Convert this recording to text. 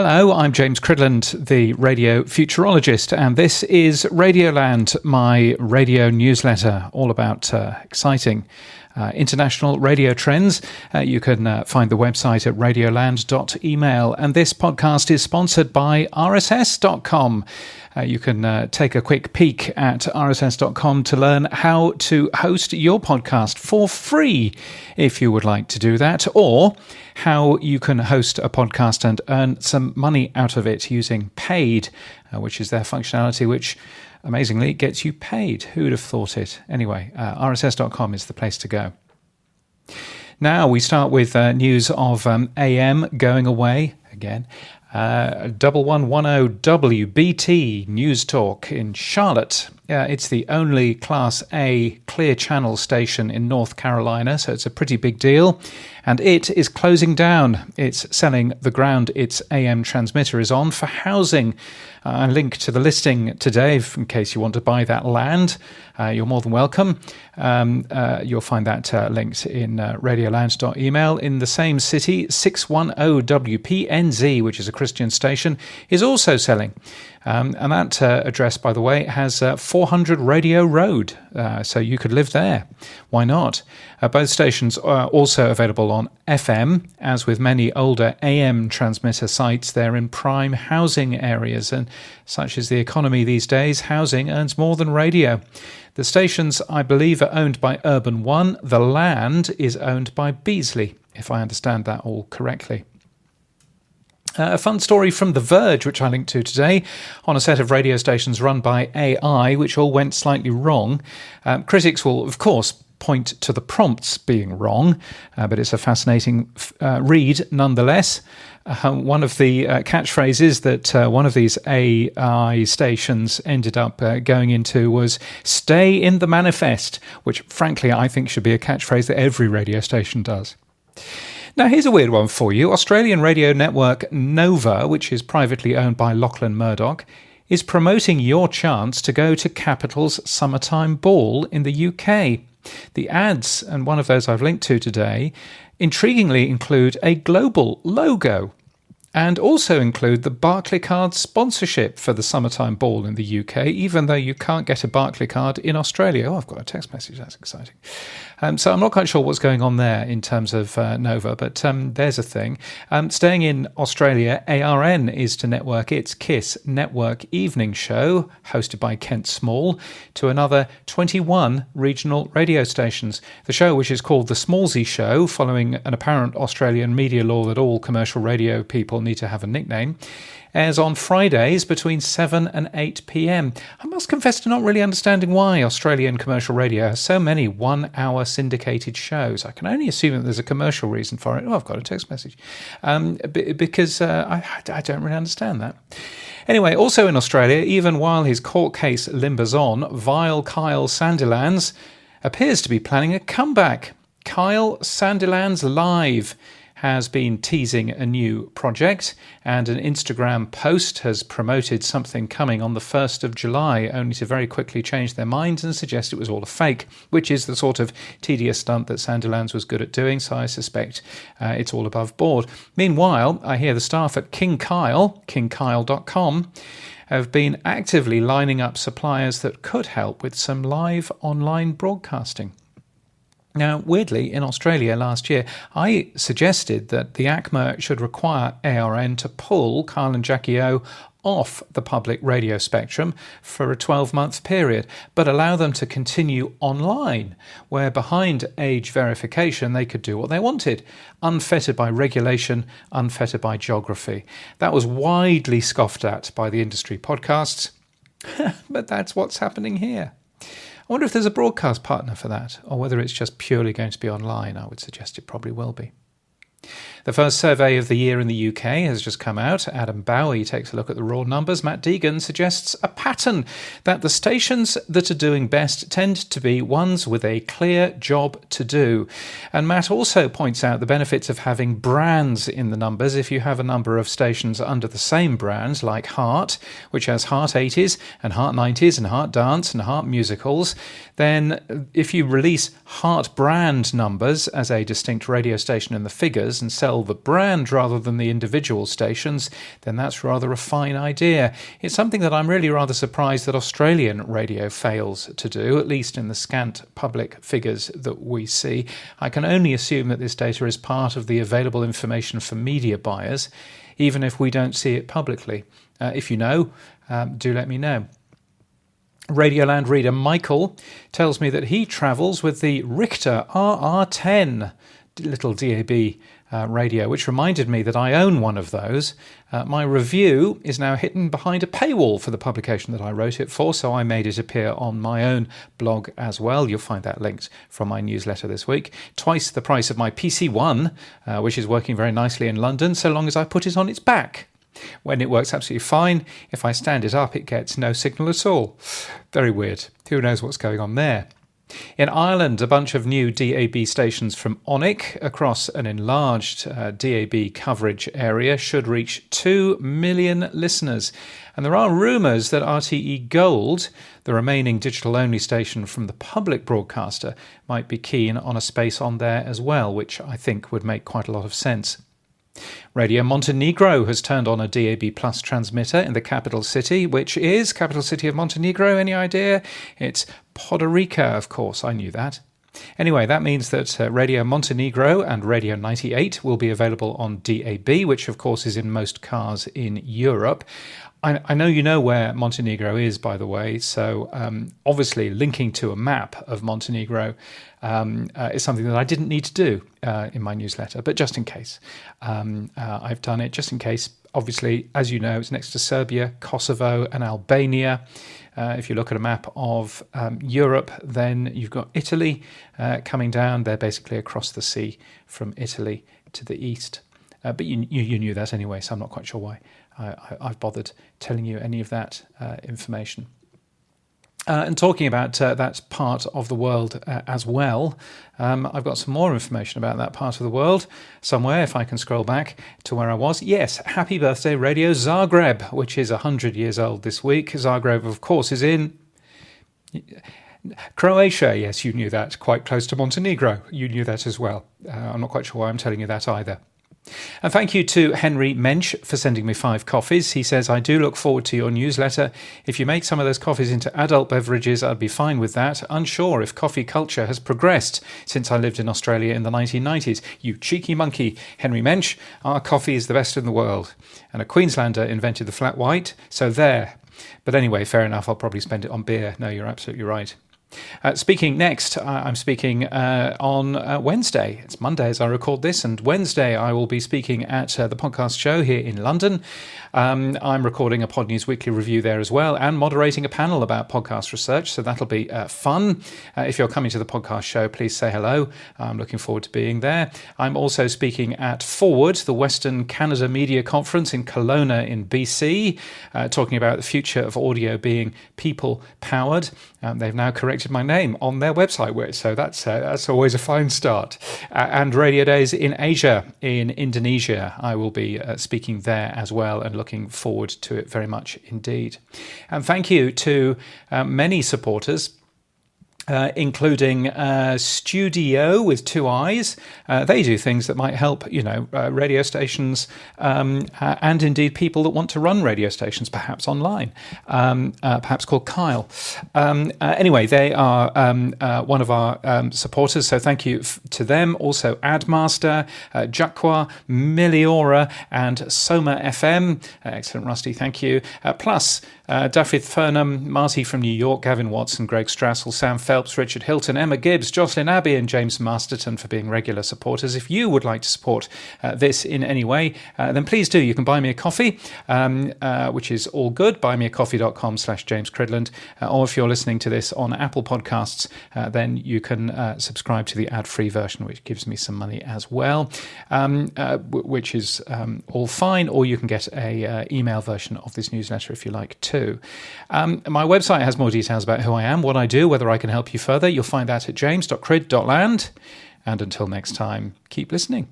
Hello, I'm James Cridland, the radio futurologist, and this is Radioland, my radio newsletter, all about exciting international radio trends. You can find the website at radioland.email, and this podcast is sponsored by rss.com. You can take a quick peek at rss.com to learn how to host your podcast for free, if you would like to do that, or how you can host a podcast and earn some money out of it using Paid, which is their functionality, which amazingly gets you paid. Who would have thought it? Anyway, rss.com is the place to go. Now we start with news of AM going away again. 1110 WBT News Talk in Charlotte. It's the only Class A clear channel station in North Carolina, so it's a pretty big deal. And it is closing down. It's selling the ground its AM transmitter is on for housing. I link to the listing today in case you want to buy that land. You're more than welcome. You'll find that linked in radioland.email. In the same city, 610WPNZ, which is a Christian station, is also selling. And that address, by the way, has 400 Radio Road, so you could live there. Why not? Both stations are also available on FM. As with many older AM transmitter sites, they're in prime housing areas, and such is the economy these days, housing earns more than radio. The stations, I believe, are owned by Urban One. The land is owned by Beasley, if I understand that all correctly. A fun story from The Verge, which I linked to today, on a set of radio stations run by AI, which all went slightly wrong. Critics will, of course, point to the prompts being wrong, but it's a fascinating read nonetheless. One of the catchphrases that one of these AI stations ended up going into was "Stay in the manifest," which frankly I think should be a catchphrase that every radio station does. Now, here's a weird one for you. Australian radio network Nova, which is privately owned by Lachlan Murdoch, is promoting your chance to go to Capital's Summertime Ball in the UK. The ads, and one of those I've linked to today, intriguingly include a global logo and also include the Barclaycard sponsorship for the Summertime Ball in the UK, even though you can't get a Barclaycard in Australia. Oh, I've got a text message. That's exciting. So I'm not quite sure what's going on there in terms of Nova, but there's a thing. Staying in Australia, ARN is to network its KISS Network Evening Show, hosted by Kent Small, to another 21 regional radio stations. The show, which is called The Smallsy Show, following an apparent Australian media law that all commercial radio people need to have a nickname, airs on Fridays between 7 and 8 p.m. I must confess to not really understanding why Australian commercial radio has so many one-hour syndicated shows. I can only assume that there's a commercial reason for it. Oh, I've got a text message. Because I don't really understand that. Anyway, also in Australia, even while his court case limbers on, Vile Kyle Sandilands appears to be planning a comeback. Kyle Sandilands Live has been teasing a new project, and an Instagram post has promoted something coming on the 1st of July, only to very quickly change their minds and suggest it was all a fake, which is the sort of tedious stunt that Sandilands was good at doing, so I suspect it's all above board. Meanwhile, I hear the staff at King Kyle, kingkyle.com, have been actively lining up suppliers that could help with some live online broadcasting. Now, weirdly, in Australia last year, I suggested that the ACMA should require ARN to pull Kyle and Jackie O off the public radio spectrum for a 12-month period, but allow them to continue online, where behind age verification they could do what they wanted, unfettered by regulation, unfettered by geography. That was widely scoffed at by the industry podcasts, but that's what's happening here. I wonder if there's a broadcast partner for that, or whether it's just purely going to be online. I would suggest it probably will be. The first survey of the year in the UK has just come out. Adam Bowie takes a look at the raw numbers. Matt Deegan suggests a pattern that the stations that are doing best tend to be ones with a clear job to do. And Matt also points out the benefits of having brands in the numbers. If you have a number of stations under the same brand, like Heart, which has Heart 80s and Heart 90s and Heart Dance and Heart Musicals, then if you release Heart brand numbers as a distinct radio station in the figures, members and sell the brand rather than the individual stations, then that's rather a fine idea. It's something that I'm really rather surprised that Australian radio fails to do, at least in the scant public figures that we see. I can only assume that this data is part of the available information for media buyers, even if we don't see it publicly. If you know, do let me know. Radioland reader Michael tells me that he travels with the Richter RR10 little DAB radio, which reminded me that I own one of those. My review is now hidden behind a paywall for the publication that I wrote it for, so I made it appear on my own blog as well. You'll find that linked from my newsletter this week. Twice the price of my PC1, which is working very nicely in London, so long as I put it on its back. When it works absolutely fine, if I stand it up, it gets no signal at all. Very weird. Who knows what's going on there? In Ireland, a bunch of new DAB stations from Onic across an enlarged DAB coverage area should reach 2 million listeners. And there are rumours that RTE Gold, the remaining digital-only station from the public broadcaster, might be keen on a space on there as well, which I think would make quite a lot of sense. Radio Montenegro has turned on a DAB Plus transmitter in the capital city, which is capital city of Montenegro. Any idea? It's Podgorica, of course. I knew that. Anyway, that means that Radio Montenegro and Radio 98 will be available on DAB, which of course is in most cars in Europe. I know you know where Montenegro is, by the way, so obviously linking to a map of Montenegro is something that I didn't need to do in my newsletter, but just in case. I've done it just in case. Obviously, as you know, it's next to Serbia, Kosovo and Albania. If you look at a map of Europe, then you've got Italy coming down. They're basically across the sea from Italy to the east. But you knew that anyway, so I'm not quite sure why I've bothered telling you any of that information. And talking about that part of the world as well, I've got some more information about that part of the world somewhere, if I can scroll back to where I was. Yes, happy birthday Radio Zagreb, which is 100 years old this week. Zagreb, of course, is in Croatia. Yes, you knew that. Quite close to Montenegro. You knew that as well. I'm not quite sure why I'm telling you that either. And thank you to Henry Mensch for sending me 5 coffees. He says, I do look forward to your newsletter. If you make some of those coffees into adult beverages, I'd be fine with that. Unsure if coffee culture has progressed since I lived in Australia in the 1990s. You cheeky monkey, Henry Mensch. Our coffee is the best in the world. And a Queenslander invented the flat white, so there. But anyway, fair enough, I'll probably spend it on beer. No, you're absolutely right. Speaking next, I'm speaking on Wednesday. It's Monday as I record this, and Wednesday I will be speaking at the podcast show here in London. I'm recording a Pod News Weekly review there as well, and moderating a panel about podcast research, so that'll be fun. If you're coming to the podcast show, please say hello. I'm looking forward to being there. I'm also speaking at Forward, the Western Canada Media Conference in Kelowna in BC, talking about the future of audio being people-powered. They've now corrected my name on their website, so that's always a fine start. And Radio Days in Asia, in Indonesia. I will be speaking there as well, and looking forward to it very much indeed. And thank you to many supporters, including Studio with 2 I's. They do things that might help, radio stations and indeed people that want to run radio stations, perhaps online, perhaps called Kyle. Anyway, they are one of our supporters, so thank you to them. Also Admaster, Jaqua, Meliora and Soma FM. Excellent, Rusty, thank you. Plus Dafydd Furnham, Marty from New York, Gavin Watson, Greg Strassel, Sam Phelps, Richard Hilton, Emma Gibbs, Jocelyn Abbey and James Masterton for being regular supporters. If you would like to support this in any way, then please do. You can buy me a coffee, which is all good, buymeacoffee.com/James Cridland. Or if you're listening to this on Apple Podcasts, then you can subscribe to the ad-free version, which gives me some money as well, which is all fine. Or you can get a email version of this newsletter if you like too. My website has more details about who I am, what I do, whether I can help you further. You'll find that at james.crid.land. And until next time, keep listening.